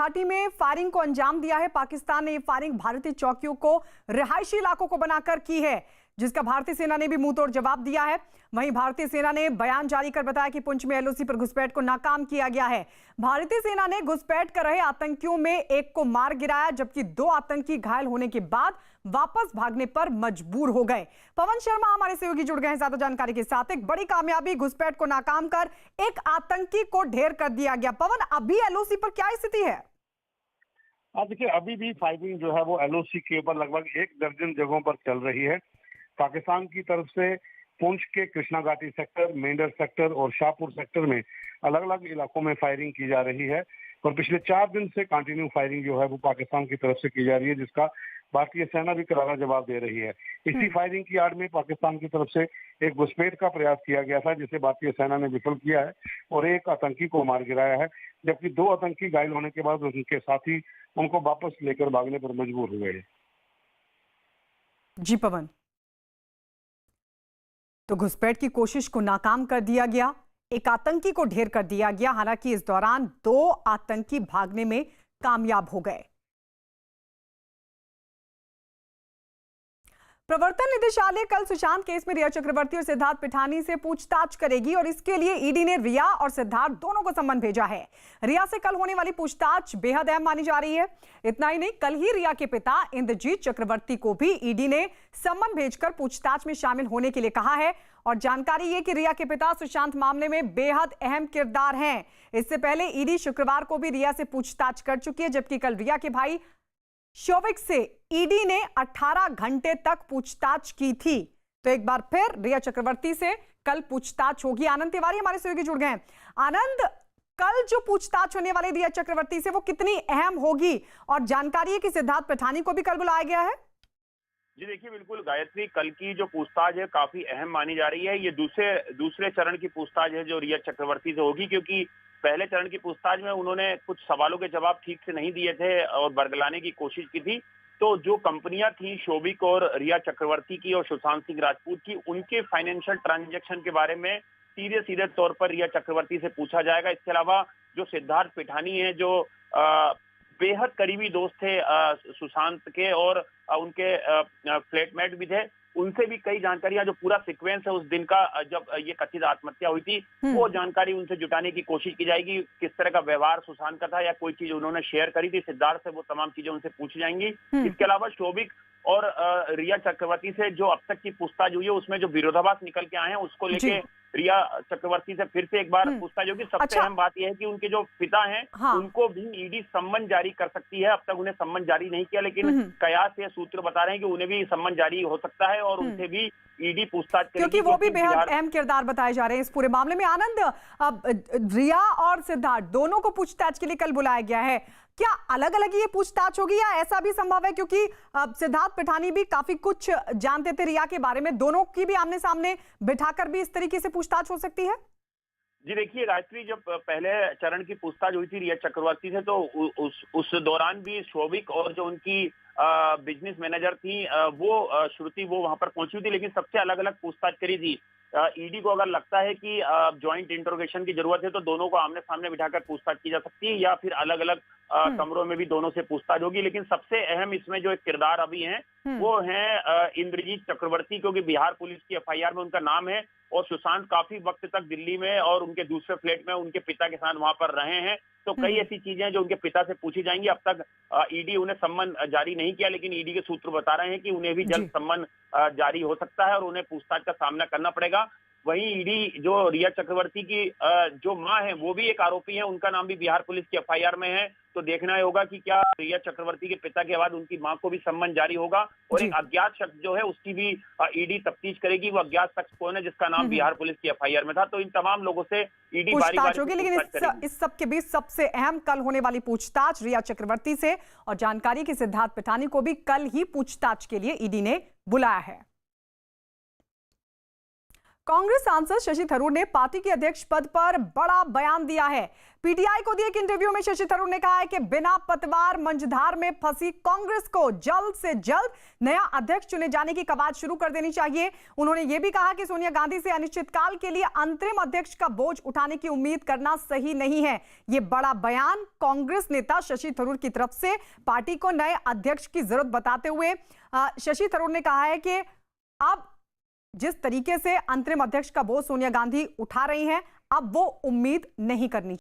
घाटी में फायरिंग को अंजाम दिया है। पाकिस्तान ने ये फायरिंग भारतीय चौकियों को रिहायशी इलाकों को बनाकर की है, जिसका भारतीय सेना ने भी मुंहतोड़ जवाब दिया है। वहीं भारतीय सेना ने बयान जारी कर बताया कि पुंछ में एलओसी पर घुसपैठ को नाकाम किया गया है। भारतीय सेना ने घुसपैठ कर रहे आतंकियों में एक को मार गिराया, जबकि 2 आतंकी घायल होने के बाद वापस भागने पर मजबूर हो गए। पवन शर्मा हमारे सहयोगी जुड़ गए हैं ज्यादा जानकारी के साथ। एक बड़ी कामयाबी, घुसपैठ को नाकाम कर एक आतंकी को ढेर कर दिया गया। पवन, अभी एलओसी पर क्या स्थिति है? देखिए, अभी भी फायरिंग जो है वो एलओसी के ऊपर लगभग 1 दर्जन जगहों पर चल रही है। पाकिस्तान की तरफ से पुंछ के कृष्णा घाटी सेक्टर, मेंढर सेक्टर और शाहपुर सेक्टर में अलग अलग इलाकों में फायरिंग की जा रही है और पिछले 4 दिन से कंटिन्यू फायरिंग जो है वो पाकिस्तान की तरफ से की जा रही है, जिसका भारतीय सेना भी करारा जवाब दे रही है। इसी फायरिंग की आड़ में पाकिस्तान की तरफ से एक घुसपैठ का प्रयास किया गया था, जिसे भारतीय सेना ने विफल किया है और एक आतंकी को मार गिराया है, जबकि 2 आतंकी घायल होने के बाद उनके साथी उनको वापस लेकर भागने पर मजबूर हो गए। जी पवन, तो घुसपैठ की कोशिश को नाकाम कर दिया गया, एक आतंकी को ढेर कर दिया गया। हालांकि इस दौरान 2 आतंकी भागने में कामयाब हो गए। प्रवर्तन निदेशालय कल सुशांत केस में रिया चक्रवर्ती और सिद्धार्थ पिठानी से पूछताछ करेगी और इसके लिए ईडी ने रिया और सिद्धार्थ दोनों को सम्मन भेजा है। रिया से कल होने वाली पूछताछ बेहद अहम मानी जा रही है। इतना ही नहीं, कल ही रिया के पिता इंद्रजीत चक्रवर्ती को भी ईडी ने सम्मन भेजकर पूछताछ में शामिल होने के लिए कहा है। और जानकारी ये कि रिया के पिता सुशांत मामले में बेहद अहम किरदार हैं। इससे पहले ईडी शुक्रवार को भी रिया से पूछताछ कर चुकी है, जबकि कल रिया के भाई शोविक से ईडी ने 18 घंटे तक पूछताछ की थी। तो एक बार फिर रिया चक्रवर्ती से कल पूछताछ होगी। आनंद तिवारी हमारे सहयोगी जुड़ गए हैं। आनंद, कल जो पूछताछ होने वाली रिया चक्रवर्ती से वो कितनी अहम होगी? और जानकारी है कि सिद्धार्थ पिठानी को भी कल बुलाया गया है। जी देखिए, बिल्कुल गायत्री, कल की जो पूछताछ है काफी अहम मानी जा रही है। ये दूसरे चरण की पूछताछ है जो रिया चक्रवर्ती से होगी, क्योंकि पहले चरण की पूछताछ में उन्होंने कुछ सवालों के जवाब ठीक से नहीं दिए थे और बरगलाने की कोशिश की थी। तो जो कंपनियां थी शोभिक और रिया चक्रवर्ती की और सुशांत सिंह राजपूत की, उनके फाइनेंशियल ट्रांजैक्शन के बारे में सीधे तौर पर रिया चक्रवर्ती से पूछा जाएगा। इसके अलावा जो सिद्धार्थ पिठानी है, जो बेहद करीबी दोस्त थे सुशांत के और उनके फ्लैटमेट भी थे, उनसे भी कई जानकारियां, जो पूरा सीक्वेंस है उस दिन का जब ये कथित आत्महत्या हुई थी, वो जानकारी उनसे जुटाने की कोशिश की जाएगी। किस तरह का व्यवहार सुशांत का था या कोई चीज उन्होंने शेयर करी थी सिद्धार्थ से, वो तमाम चीजें उनसे पूछी जाएंगी। इसके अलावा शोभिक और रिया चक्रवर्ती से जो अब तक की पूछताछ हुई है, उसमें जो विरोधाभास निकल के आए हैं उसको लेके रिया चक्रवर्ती से फिर से एक बार पूछताछ होगी। सबसे अहम बात यह है कि उनके जो पिता हैं, उनको भी ईडी सम्मन जारी कर सकती है। अब तक उन्हें सम्मन जारी नहीं किया, लेकिन कयास से सूत्र बता रहे हैं कि उन्हें भी सम्मन जारी हो सकता है और उनसे भी ईडी पूछताछ करेगी, क्योंकि वो भी बेहद अहम किरदार बताए जा रहे हैं इस पूरे मामले में। आनंद, अब रिया और सिद्धार्थ दोनों को पूछताछ के लिए कल बुलाया गया है। क्या अलग अलग ये पूछताछ होगी या ऐसा भी संभव है, क्योंकि सिद्धार्थ पिठानी भी काफी कुछ जानते थे रिया के बारे में, दोनों की भी आमने सामने बिठाकर भी इस तरीके से पूछताछ हो सकती है? जी देखिए गायत्री, जब पहले चरण की पूछताछ हुई थी रिया चक्रवर्ती से, तो उस दौरान भी शोभिक और जो उनकी बिजनेस मैनेजर थी वो श्रुति, वो वहां पर पहुंची हुई थी, लेकिन सबसे अलग अलग पूछताछ करी थी। ईडी को अगर लगता है कि ज्वाइंट इंट्रोगेशन की जरूरत है तो दोनों को आमने सामने बिठाकर पूछताछ की जा सकती है, या फिर अलग अलग कमरों में भी दोनों से पूछताछ होगी। लेकिन सबसे अहम इसमें जो एक किरदार अभी हैं वो हैं इंद्रजीत चक्रवर्ती, क्योंकि बिहार पुलिस की एफआईआर में उनका नाम है और सुशांत काफी वक्त तक दिल्ली में और उनके दूसरे फ्लैट में उनके पिता के साथ वहां पर रहे हैं। तो कई ऐसी चीजें हैं जो उनके पिता से पूछी जाएंगी। अब तक ईडी उन्हें सम्मन जारी नहीं किया, लेकिन ईडी के सूत्र बता रहे हैं कि उन्हें भी जल्द सम्मन जारी हो सकता है और उन्हें पूछताछ का सामना करना पड़ेगा। वहीं ईडी जो रिया चक्रवर्ती की जो मां है, वो भी एक आरोपी है, उनका नाम भी बिहार पुलिस की एफआईआर में है। तो देखना होगा कि क्या रिया चक्रवर्ती के पिता के बाद उनकी मां को भी सम्मन जारी होगा। और एक अज्ञात शख्स जो है उसकी भी ईडी तफ्तीश करेगी। वो अज्ञात शख्स कौन है जिसका नाम बिहार पुलिस की एफआईआर में था। तो इन तमाम लोगों से ईडी पूछताछ होगी, लेकिन इस सब के बीच सबसे अहम कल होने वाली पूछताछ रिया चक्रवर्ती से, और जानकारी की सिद्धार्थ पिठानी को भी कल ही पूछताछ के लिए ईडी ने बुलाया है। कांग्रेस सांसद शशि थरूर ने पार्टी के अध्यक्ष पद पर बड़ा बयान दिया है। पीटीआई को दिए एक इंटरव्यू में शशि थरूर ने कहा है कि बिना पतवार मंझधार में फंसी कांग्रेस को जल्द से जल्द नया अध्यक्ष चुने जाने की कवायद शुरू कर देनी चाहिए। उन्होंने यह भी कहा कि सोनिया गांधी से अनिश्चितकाल के लिए अंतरिम अध्यक्ष का बोझ उठाने की उम्मीद करना सही नहीं है। यह बड़ा बयान कांग्रेस नेता शशि थरूर की तरफ से पार्टी को नए अध्यक्ष की जरूरत बताते हुए शशि थरूर ने कहा है कि अब जिस तरीके से अंतरिम अध्यक्ष का बोझ सोनिया गांधी उठा रही हैं, अब वो उम्मीद नहीं करनी।